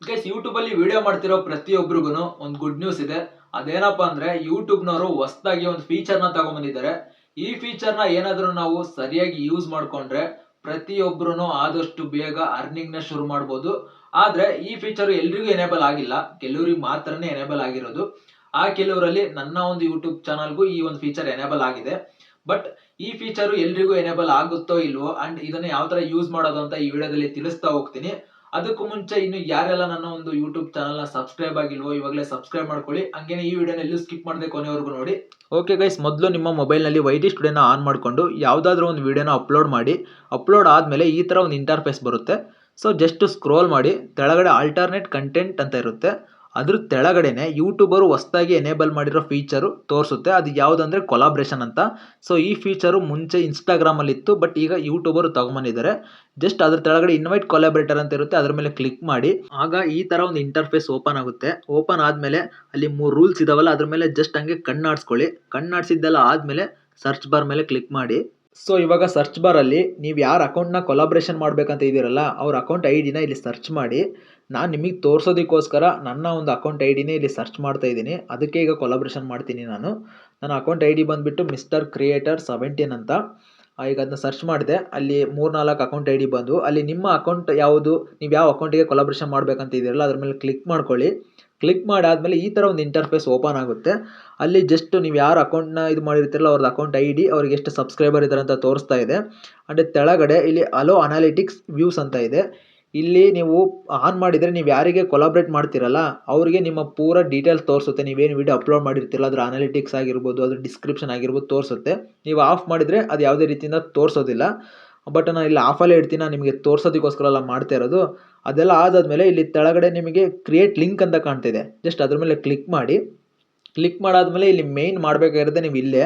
Guys YouTube ಅಲ್ಲಿ video ಮಾಡ್ತಿರೋ ಪ್ರತಿಯೊಬ್ಬರಿಗೂ ಒಂದು ಗುಡ್ ನ್ಯೂಸ್ ಇದೆ. ಅದೇನಪ್ಪಾ ಅಂದ್ರೆ ಯೂಟ್ಯೂಬ್ ನವರು ಹೊಸದಾಗಿ ಒಂದು ಫೀಚರ್ ನ ತಗೊಂಡ್ಬಂದಿದ್ದಾರೆ. ಈ ಫೀಚರ್ ನ ಏನಾದ್ರೂ ನಾವು ಸರಿಯಾಗಿ ಯೂಸ್ ಮಾಡ್ಕೊಂಡ್ರೆ ಪ್ರತಿಯೊಬ್ಬರು ಆದಷ್ಟು ಬೇಗ ಅರ್ನಿಂಗ್ ನ ಶುರು ಮಾಡಬಹುದು. ಆದ್ರೆ ಈ ಫೀಚರ್ ಎಲ್ರಿಗೂ ಎನೇಬಲ್ ಆಗಿಲ್ಲ, ಕೆಲವರಿಗೆ ಮಾತ್ರನೇ ಎನೇಬಲ್ ಆಗಿರೋದು. ಆ ಕೆಲವರಲ್ಲಿ ನನ್ನ ಒಂದು ಯೂಟ್ಯೂಬ್ ಚಾನಲ್ಗೂ ಈ ಒಂದು ಫೀಚರ್ ಎನೇಬಲ್ ಆಗಿದೆ. ಬಟ್ ಈ ಫೀಚರ್ ಎಲ್ರಿಗೂ ಎನೇಬಲ್ ಆಗುತ್ತೋ ಇಲ್ವೋ ಅಂಡ್ ಇದನ್ನ ಯಾವ ತರ ಯೂಸ್ ಮಾಡೋದು ಅಂತ ಈ ವಿಡಿಯೋದಲ್ಲಿ ತಿಳಿಸ್ತಾ ಹೋಗ್ತೀನಿ. ಅದಕ್ಕೂ ಮುಂಚೆ ಇನ್ನು ಯಾರೆಲ್ಲ ನನ್ನ ಒಂದು ಯೂಟ್ಯೂಬ್ ಚಾನಲ್ ನ ಸಬ್ಸ್ಕ್ರೈಬ್ ಆಗಿಲ್ವೋ ಇವಾಗಲೇ ಸಬ್ಸ್ಕ್ರೈಬ್ ಮಾಡ್ಕೊಳ್ಳಿ. ಹಂಗೇನೆ ಈ ವಿಡಿಯೋನ ಎಲ್ಲೂ ಸ್ಕಿಪ್ ಮಾಡದೆ ಕೊನೆವರೆಗೂ ನೋಡಿ. ಓಕೆ ಗೈಸ್, ಮೊದಲು ನಿಮ್ಮ ಮೊಬೈಲ್ ನಲ್ಲಿ ವೈಟಿ ಸ್ಟುಡಿಯೋನ ಆನ್ ಮಾಡಿಕೊಂಡು ಯಾವ್ದಾದ್ರು ಒಂದು ವಿಡಿಯೋನ ಅಪ್ಲೋಡ್ ಮಾಡಿ. ಅಪ್ಲೋಡ್ ಆದ್ಮೇಲೆ ಈ ತರ ಒಂದು ಇಂಟರ್ಫೇಸ್ ಬರುತ್ತೆ. ಸೊ ಜಸ್ಟ್ ಸ್ಕ್ರೋಲ್ ಮಾಡಿ, ಕೆಳಗಡೆ ಆಲ್ಟರ್ನೇಟ್ ಕಂಟೆಂಟ್ ಅಂತ ಇರುತ್ತೆ. ಅದ್ರ ಕೆಳಗಡೆನೆ ಯೂಟ್ಯೂಬರು ಹೊಸದಾಗಿ ಎನೇಬಲ್ ಮಾಡಿರೋ ಫೀಚರು ತೋರಿಸುತ್ತೆ. ಅದು ಯಾವುದಂದ್ರೆ ಕೊಲಾಬ್ರೇಷನ್ ಅಂತ. ಸೊ ಈ ಫೀಚರು ಮುಂಚೆ ಇನ್ಸ್ಟಾಗ್ರಾಮ್ ಅಲ್ಲಿ ಇತ್ತು, ಬಟ್ ಈಗ ಯೂಟ್ಯೂಬರು ತಗೊಂಬಂದಿದ್ದಾರೆ. ಜಸ್ಟ್ ಅದ್ರ ಕೆಳಗಡೆ ಇನ್ವೈಟ್ ಕೊಲಾಬ್ರೇಟರ್ ಅಂತ ಇರುತ್ತೆ, ಅದ್ರ ಮೇಲೆ ಕ್ಲಿಕ್ ಮಾಡಿ. ಆಗ ಈ ತರ ಒಂದು ಇಂಟರ್ಫೇಸ್ ಓಪನ್ ಆಗುತ್ತೆ. ಓಪನ್ ಆದ್ಮೇಲೆ ಅಲ್ಲಿ 3 ರೂಲ್ಸ್ ಇದಾವಲ್ಲ, ಅದ್ರ ಮೇಲೆ ಜಸ್ಟ್ ಹಂಗೆ ಕಣ್ಣಾಡ್ಸ್ಕೊಳ್ಳಿ. ಕಣ್ಣಾಡ್ಸಿದ್ದೆಲ್ಲ ಆದ್ಮೇಲೆ ಸರ್ಚ್ ಬಾರ್ ಮೇಲೆ ಕ್ಲಿಕ್ ಮಾಡಿ. ಸೊ ಇವಾಗ ಸರ್ಚ್ ಬಾರ್ ಅಲ್ಲಿ ನೀವು ಯಾರ ಅಕೌಂಟ್ನ ಕೊಲಾಬ್ರೇಷನ್ ಮಾಡ್ಬೇಕಂತ ಇದೀರಲ್ಲ, ಅವ್ರ ಅಕೌಂಟ್ ಐಡಿನ ಇಲ್ಲಿ ಸರ್ಚ್ ಮಾಡಿ. ನಾನು ನಿಮಗೆ ತೋರಿಸೋದಕ್ಕೋಸ್ಕರ ನನ್ನ ಒಂದು ಅಕೌಂಟ್ ಐಡಿನೇ ಇಲ್ಲಿ ಸರ್ಚ್ ಮಾಡ್ತಾ ಇದ್ದೀನಿ. ಅದಕ್ಕೆ ಈಗ ಕೊಲಾಬ್ರೇಷನ್ ಮಾಡ್ತೀನಿ ನಾನು. ನನ್ನ ಅಕೌಂಟ್ ಐಡಿ ಬಂದುಬಿಟ್ಟು ಮಿಸ್ಟರ್ ಕ್ರಿಯೇಟರ್ 17 ಅಂತ. ಈಗ ಅದನ್ನ ಸರ್ಚ್ ಮಾಡಿದೆ, ಅಲ್ಲಿ 3-4 ಅಕೌಂಟ್ ಐಡಿ ಬಂದು. ಅಲ್ಲಿ ನಿಮ್ಮ ಅಕೌಂಟ್ ಯಾವುದು, ನೀವು ಯಾವ ಅಕೌಂಟಿಗೆ ಕೊಲಾಬ್ರೇಷನ್ ಮಾಡ್ಬೇಕಂತ ಇದೀರಲ್ಲ ಅದ್ರ ಮೇಲೆ ಕ್ಲಿಕ್ ಮಾಡ್ಕೊಳ್ಳಿ. ಕ್ಲಿಕ್ ಮಾಡಾದ್ಮೇಲೆ ಈ ಥರ ಒಂದು ಇಂಟರ್ಫೇಸ್ ಓಪನ್ ಆಗುತ್ತೆ. ಅಲ್ಲಿ ಜಸ್ಟ್ ನೀವು ಯಾರು ಅಕೌಂಟ್ನ ಇದು ಮಾಡಿರ್ತೀರಲ್ಲ ಅವ್ರದ್ದು ಅಕೌಂಟ್ ಐಡಿ, ಅವ್ರಿಗೆ ಎಷ್ಟು ಸಬ್ಸ್ಕ್ರೈಬರ್ ಇದ್ದಾರೆ ಅಂತ ತೋರಿಸ್ತಾ ಇದೆ. ಅಂಡ್ ತೆಳಗಡೆ ಇಲ್ಲಿ ಅಲೋ ಅನಾಲಿಟಿಕ್ಸ್ ವ್ಯೂಸ್ ಅಂತ ಇದೆ. ಇಲ್ಲಿ ನೀವು ಆನ್ ಮಾಡಿದರೆ ನೀವು ಯಾರಿಗೆ ಕೊಲಾಬ್ರೇಟ್ ಮಾಡ್ತಿರಲ್ಲ ಅವರಿಗೆ ನಿಮ್ಮ ಪೂರ ಡೀಟೇಲ್ಸ್ ತೋರಿಸುತ್ತೆ. ನೀವೇನು ವಿಡಿಯೋ ಅಪ್ಲೋಡ್ ಮಾಡಿರ್ತಿರಲ್ಲ ಅದ್ರ ಅನಾಲಿಟಿಕ್ಸ್ ಆಗಿರ್ಬೋದು, ಅದ್ರ ಡಿಸ್ಕ್ರಿಪ್ಷನ್ ಆಗಿರ್ಬೋದು ತೋರಿಸುತ್ತೆ. ನೀವು ಆಫ್ ಮಾಡಿದರೆ ಅದು ಯಾವುದೇ ರೀತಿಯಿಂದ ತೋರಿಸೋದಿಲ್ಲ. ಬಟ್ ನಾನು ಇಲ್ಲಿ ಆಫಲ್ಲೇ ಇಡ್ತೀನಿ, ನಿಮಗೆ ತೋರಿಸೋದಕ್ಕೋಸ್ಕರ ಎಲ್ಲ ಮಾಡ್ತಾ ಇರೋದು. ಅದೆಲ್ಲ ಆದಾದ್ಮೇಲೆ ಇಲ್ಲಿ ತೆಳಗಡೆ ನಿಮಗೆ ಕ್ರಿಯೇಟ್ ಲಿಂಕ್ ಅಂತ ಕಾಣ್ತಿದೆ. ಜಸ್ಟ್ ಅದ್ರ ಮೇಲೆ ಕ್ಲಿಕ್ ಮಾಡಿ. ಕ್ಲಿಕ್ ಮಾಡಾದ್ಮೇಲೆ ಇಲ್ಲಿ ಮೇನ್ ಮಾಡಬೇಕಾಗಿರೋದೇ ನೀವು ಇಲ್ಲೇ.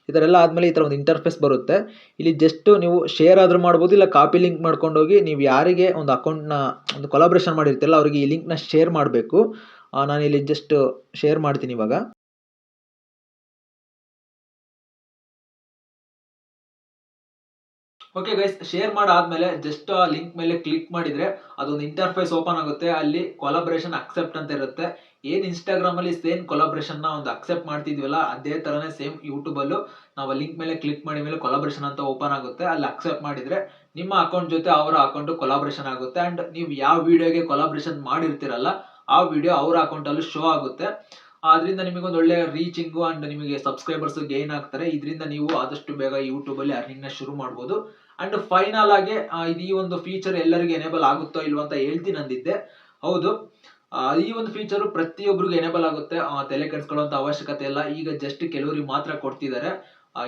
ಇದರೆಲ್ಲ ಆದಮೇಲೆ ಈ ಥರ ಒಂದು ಇಂಟರ್ಫೇಸ್ ಬರುತ್ತೆ. ಇಲ್ಲಿ ಜಸ್ಟ್ ನೀವು ಶೇರ್ ಆದರೂ ಮಾಡ್ಬೋದು, ಇಲ್ಲ ಕಾಪಿ ಲಿಂಕ್ ಮಾಡ್ಕೊಂಡೋಗಿ ನೀವು ಯಾರಿಗೆ ಒಂದು ಅಕೌಂಟ್ನ ಒಂದು ಕೊಲಾಬ್ರೇಷನ್ ಮಾಡಿರ್ತಿರಲ್ಲ ಅವರಿಗೆ ಈ ಲಿಂಕ್ನ ಶೇರ್ ಮಾಡಬೇಕು. ನಾನು ಇಲ್ಲಿ ಜಸ್ಟ್ ಶೇರ್ ಮಾಡ್ತೀನಿ ಇವಾಗ. ಓಕೆ ಗೈಸ್, ಶೇರ್ ಮಾಡಾದ್ಮೇಲೆ ಜಸ್ಟ್ ಆ ಲಿಂಕ್ ಮೇಲೆ ಕ್ಲಿಕ್ ಮಾಡಿದ್ರೆ ಅದೊಂದು ಇಂಟರ್ಫೇಸ್ ಓಪನ್ ಆಗುತ್ತೆ. ಅಲ್ಲಿ ಕೊಲಾಬ್ರೇಷನ್ ಅಕ್ಸೆಪ್ಟ್ ಅಂತ ಇರುತ್ತೆ. ಏನ್ ಇನ್ಸ್ಟಾಗ್ರಾಮ್ ಅಲ್ಲಿ ಸೇಮ್ ಕೊಲಾಬ್ರೇಷನ್ ನ ಒಂದು ಅಕ್ಸೆಪ್ಟ್ ಮಾಡ್ತಿದ್ವಲ್ಲ ಅದೇ ತರನೇ ಸೇಮ್ ಯೂಟ್ಯೂಬ್ ಅಲ್ಲೂ ನಾವು ಲಿಂಕ್ ಮೇಲೆ ಕ್ಲಿಕ್ ಮಾಡಿದ ಮೇಲೆ ಕೊಲಾಬ್ರೇಷನ್ ಅಂತ ಓಪನ್ ಆಗುತ್ತೆ. ಅಲ್ಲಿ ಅಕ್ಸೆಪ್ಟ್ ಮಾಡಿದ್ರೆ ನಿಮ್ಮ ಅಕೌಂಟ್ ಜೊತೆ ಅವರ ಅಕೌಂಟ್ ಕೊಲಾಬ್ರೇಷನ್ ಆಗುತ್ತೆ. ಅಂಡ್ ನೀವು ಯಾವ ವಿಡಿಯೋಗೆ ಕೊಲಾಬ್ರೇಷನ್ ಮಾಡಿರ್ತೀರಲ್ಲ ಆ ವಿಡಿಯೋ ಅವರ ಅಕೌಂಟ್ ಅಲ್ಲಿ ಶೋ ಆಗುತ್ತೆ. ಅದರಿಂದ ನಿಮಗೊಂದು ಒಳ್ಳೆ ರೀಚಿಂಗು ಅಂಡ್ ನಿಮಗೆ ಸಬ್ಸ್ಕ್ರೈಬರ್ಸ್ ಗೇನ್ ಆಗ್ತಾರೆ. ಇದರಿಂದ ನೀವು ಆದಷ್ಟು ಬೇಗ ಯೂಟ್ಯೂಬ್ ಅಲ್ಲಿ ಅರ್ನಿಂಗ್ ನ ಶುರು ಮಾಡಬಹುದು. ಅಂಡ್ ಫೈನಲ್ ಆಗಿ ಇದು ಈ ಒಂದು ಫೀಚರ್ ಎಲ್ಲರಿಗೂ ಎನೇಬಲ್ ಆಗುತ್ತೋ ಇಲ್ವೋ ಅಂತ ಹೇಳ್ತೀನಿ ಅಂದಿದ್ದೆ. ಹೌದು, ಈ ಒಂದು ಫೀಚರ್ ಪ್ರತಿಯೊಬ್ಬರಿಗೂ ಎನೇಬಲ್ ಆಗುತ್ತೆ. ತಲೆ ಕೆಡಿಸ್ಕೊಳ್ಳುವಂತ ಅವಶ್ಯಕತೆ ಇಲ್ಲ. ಈಗ ಜಸ್ಟ್ ಕೆಲವರಿಗೆ ಮಾತ್ರ ಕೊಡ್ತಿದ್ದಾರೆ.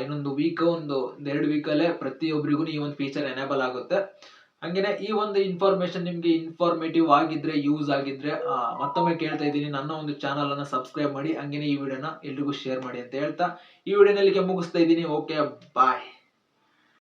ಇನ್ನೊಂದು ವೀಕ್, ಒಂದು 2 ವೀಕಲ್ಲೇ ಪ್ರತಿಯೊಬ್ಬರಿಗೂ ಈ ಒಂದು ಫೀಚರ್ ಎನೇಬಲ್ ಆಗುತ್ತೆ. ಹಂಗೇನೆ ಈ ಒಂದು ಇನ್ಫಾರ್ಮೇಶನ್ ನಿಮ್ಗೆ ಇನ್ಫಾರ್ಮೇಟಿವ್ ಆಗಿದ್ರೆ, ಯೂಸ್ ಆಗಿದ್ರೆ ಮತ್ತೊಮ್ಮೆ ಕೇಳ್ತಾ ಇದ್ದೀನಿ, ನನ್ನ ಒಂದು ಚಾನಲ್ ಅನ್ನ ಸಬ್ಸ್ಕ್ರೈಬ್ ಮಾಡಿ. ಹಂಗೇನೆ ಈ ವಿಡಿಯೋನ ಎಲ್ರಿಗೂ ಶೇರ್ ಮಾಡಿ ಅಂತ ಹೇಳ್ತಾ ಈ ವಿಡಿಯೋನ ಇಲ್ಲಿಗೆ ಮುಗಿಸ್ತಾ ಇದ್ದೀನಿ. ಓಕೆ, ಬಾಯ್.